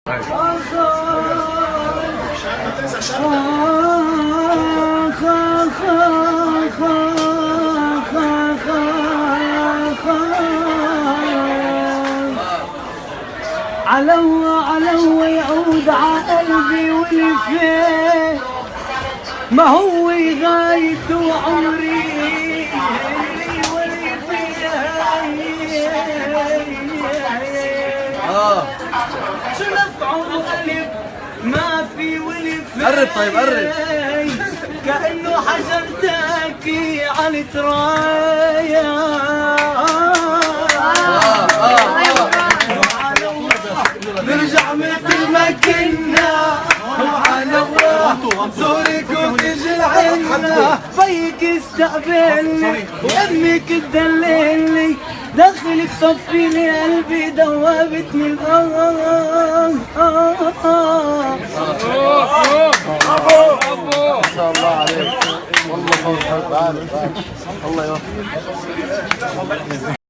علو يعود عقلبي والفين ما هو غايته عمري شو نفعه ألف ما في ولف قرب طيب قرب كأنه حجر تاكي على ترايا نرجع مثل ما كنا وعلى الله زورك وتجي العنا فيك استقبلني وامك تدللني دخلك صفي لي قلبي دوبتني الآن ما شاء الله عليك والله الله يوفقك.